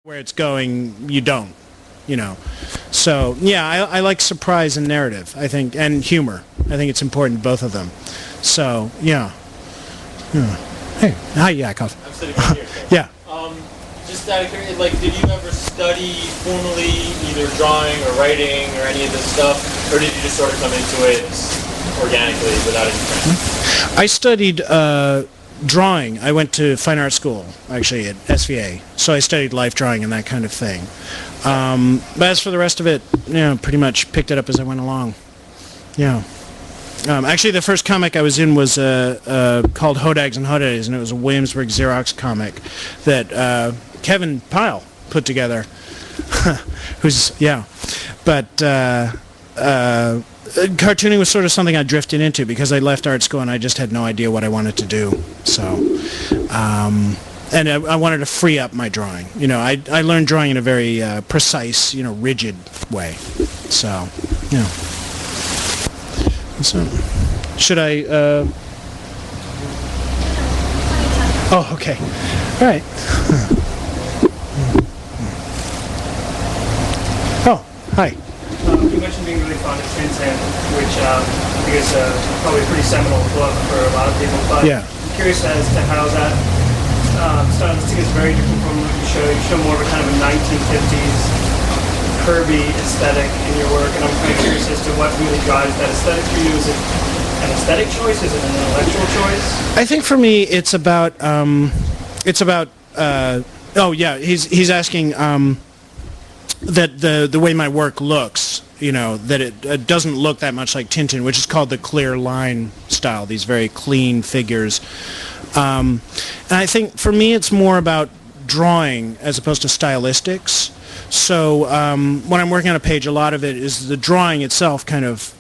where it's going, you don't, you know. So yeah, I like surprise and narrative, I think, and humor. I think it's important, both of them. So yeah. Hey, hi, Yakov. I'm sitting right here. So. Yeah. Just out of curiosity, like, did you ever study formally either drawing or writing or any of this stuff, or did you just sort of come into it organically without any training? I studied drawing. I went to fine art school, actually, at SVA. So I studied life drawing and that kind of thing. But as for the rest of it, pretty much picked it up as I went along. Yeah. Actually, the first comic I was in was called Hodags and Hodays, and it was a Williamsburg Xerox comic that Kevin Pyle put together. Who's, yeah. But cartooning was sort of something I drifted into because I left art school and I just had no idea what I wanted to do. So, and I wanted to free up my drawing. I learned drawing in a very precise, rigid way. So, So, should I, oh, okay. All right. Oh, hi. You mentioned being really fond of Tintin, which I think is probably a pretty seminal book for a lot of people, but yeah. I'm curious as to how that stylistic is very different from what you show. You show more of a kind of a 1950s curvy aesthetic in your work, and I'm kind of curious as to what really drives that aesthetic for you. Is it an aesthetic choice? Is it an intellectual choice? I think for me, it's about. Oh yeah, he's asking that the way my work looks, that it doesn't look that much like Tintin, which is called the clear line style. These very clean figures, and I think for me, it's more about drawing as opposed to stylistics. So when I'm working on a page, a lot of it is the drawing itself kind of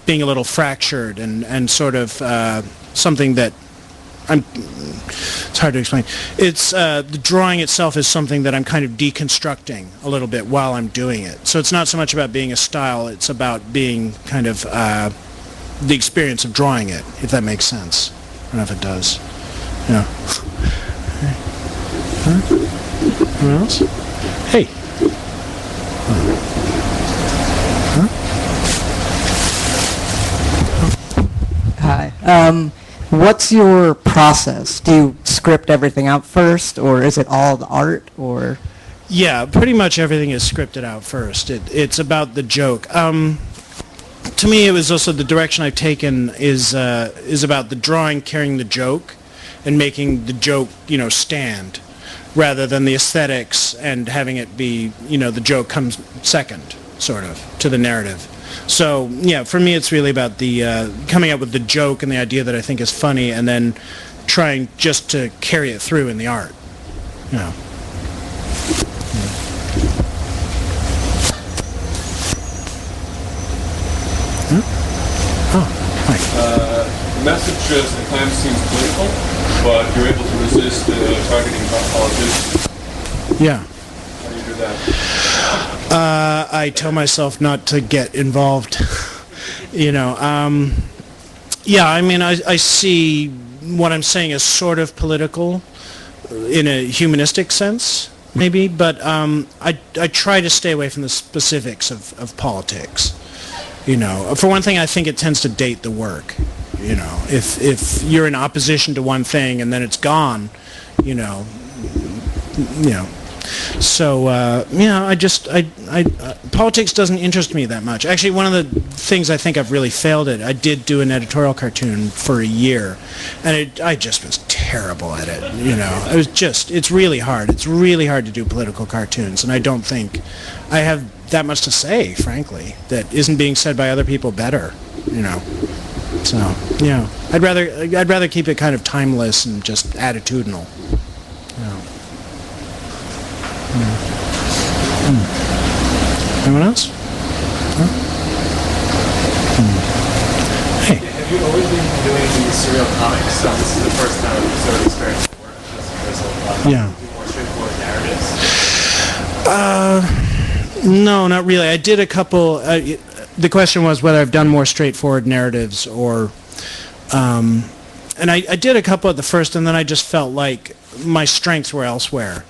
being a little fractured and sort of something that it's hard to explain. It's the drawing itself is something that I'm kind of deconstructing a little bit while I'm doing it. So it's not so much about being a style, it's about being kind of the experience of drawing it, if that makes sense. I don't know if it does. Yeah. Huh? Anyone else? Hey. Hi. What's your process? Do you script everything out first, or is it all the art, or? Yeah, pretty much everything is scripted out first. It's about the joke. To me, it was also the direction I've taken is about the drawing carrying the joke and making the joke, stand, rather than the aesthetics and having it be, the joke comes second, sort of, to the narrative. So, yeah, for me it's really about the coming up with the joke and the idea that I think is funny and then trying just to carry it through in the art. Oh, hi. The message at times seems political, but you're able to resist targeting politicians. Yeah. How do you do that? I tell myself not to get involved. Yeah, I mean, I see what I'm saying as sort of political in a humanistic sense, maybe, but I try to stay away from the specifics of politics. For one thing, I think it tends to date the work. If you're in opposition to one thing and then it's gone, So politics doesn't interest me that much. Actually, one of the things I think I've really failed at, I did do an editorial cartoon for a year, and I just was terrible at it. It's really hard. It's really hard to do political cartoons, and I don't think I have that much to say, frankly, that isn't being said by other people better. So yeah, I'd rather keep it kind of timeless and just attitudinal. Anyone else? Huh? Hey. Have you always been doing these serial comics? So this is the first time you sort of experienced the work of Thrizzle. Yeah. More straightforward narratives? No, not really. I did a couple. The question was whether I've done more straightforward narratives or, and I did a couple at the first, and then I just felt like my strengths were elsewhere.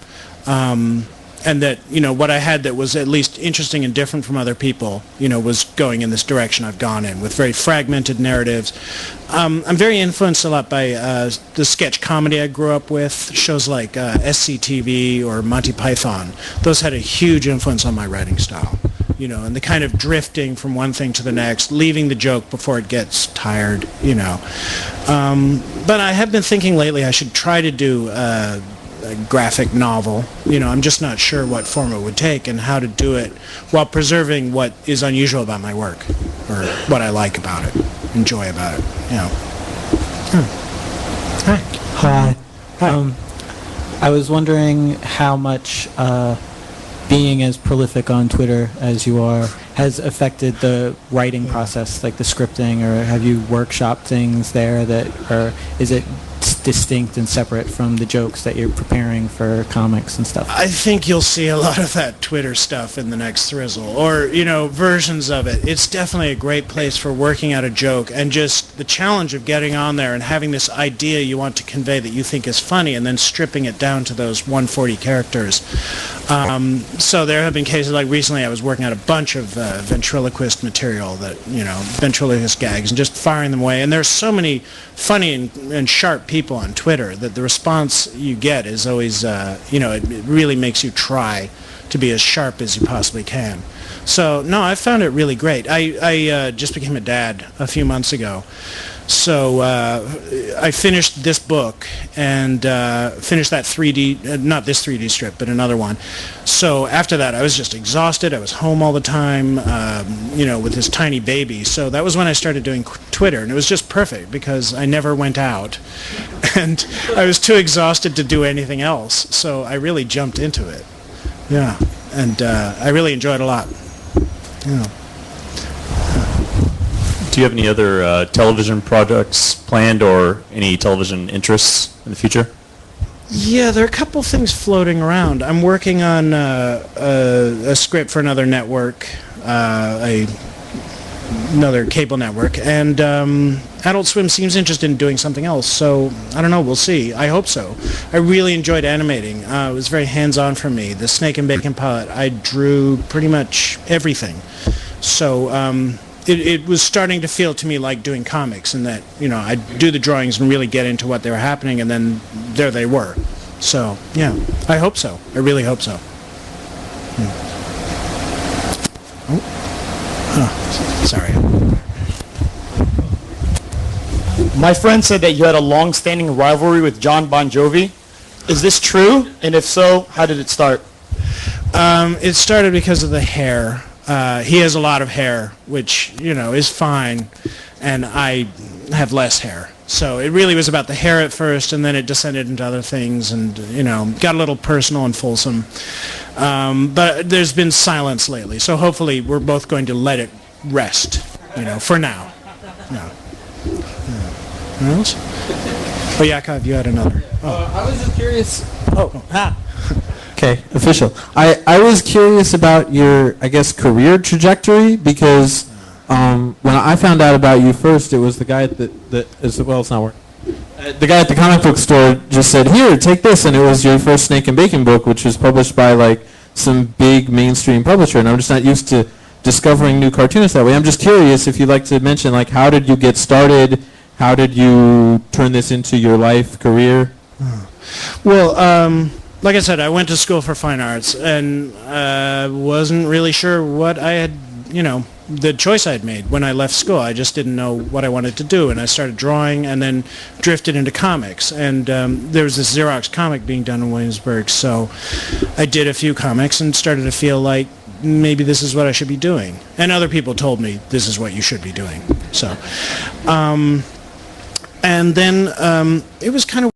and that, what I had that was at least interesting and different from other people, was going in this direction I've gone in, with very fragmented narratives. I'm very influenced a lot by the sketch comedy I grew up with, shows like SCTV or Monty Python. Those had a huge influence on my writing style, and the kind of drifting from one thing to the next, leaving the joke before it gets tired, But I have been thinking lately I should try to do a graphic novel. I'm just not sure what form it would take and how to do it while preserving what is unusual about my work, or what I like about it, enjoy about it. Hi. Hi. Hi. I was wondering how much being as prolific on Twitter as you are has affected the writing process, like the scripting, or have you workshopped things there or is it distinct and separate from the jokes that you're preparing for comics and stuff? I think you'll see a lot of that Twitter stuff in the next Thrizzle, or, versions of it. It's definitely a great place for working out a joke, and just the challenge of getting on there and having this idea you want to convey that you think is funny, and then stripping it down to those 140 characters. So there have been cases, like recently I was working out a bunch of ventriloquist material, that, ventriloquist gags, and just firing them away. And there's so many funny and sharp people on Twitter that the response you get is always, it really makes you try to be as sharp as you possibly can. So, no, I found it really great. I just became a dad a few months ago. So I finished this book and finished that 3D, not this 3D strip, but another one. So after that, I was just exhausted. I was home all the time, with this tiny baby. So that was when I started doing Twitter, and it was just perfect because I never went out, and I was too exhausted to do anything else. So I really jumped into it. Yeah, and I really enjoyed it a lot. Yeah. Do you have any other television projects planned, or any television interests in the future? Yeah, there are a couple things floating around. I'm working on a script for another network, another cable network, and Adult Swim seems interested in doing something else, so I don't know, we'll see. I hope so. I really enjoyed animating. It was very hands-on for me. The Snake and Bacon pilot, I drew pretty much everything. So it was starting to feel to me like doing comics, in that, I'd do the drawings and really get into what they were happening, and then there they were. So, yeah, I hope so. I really hope so. Sorry. My friend said that you had a long-standing rivalry with John Bon Jovi. Is this true? And if so, how did it start? It started because of the hair. He has a lot of hair, which, is fine, and I have less hair. So it really was about the hair at first, and then it descended into other things, and, got a little personal and fulsome. But there's been silence lately, so hopefully we're both going to let it rest, for now. Yeah. Anyone else? Oh, Yakov, you had another. Oh. I was just curious. Okay, official. I was curious about your, career trajectory, because when I found out about you first, it was the guy at it's not working. The guy at the comic book store just said, "Here, take this," and it was your first Snake and Bacon book, which was published by some big mainstream publisher, and I'm just not used to discovering new cartoonists that way. I'm just curious if you'd like to mention, how did you get started? How did you turn this into your life, career? Well, like I said, I went to school for fine arts, and wasn't really sure what I had, the choice I had made when I left school. I just didn't know what I wanted to do, and I started drawing and then drifted into comics. And there was this Xerox comic being done in Williamsburg, so I did a few comics and started to feel like maybe this is what I should be doing. And other people told me this is what you should be doing. So, and then it was kind of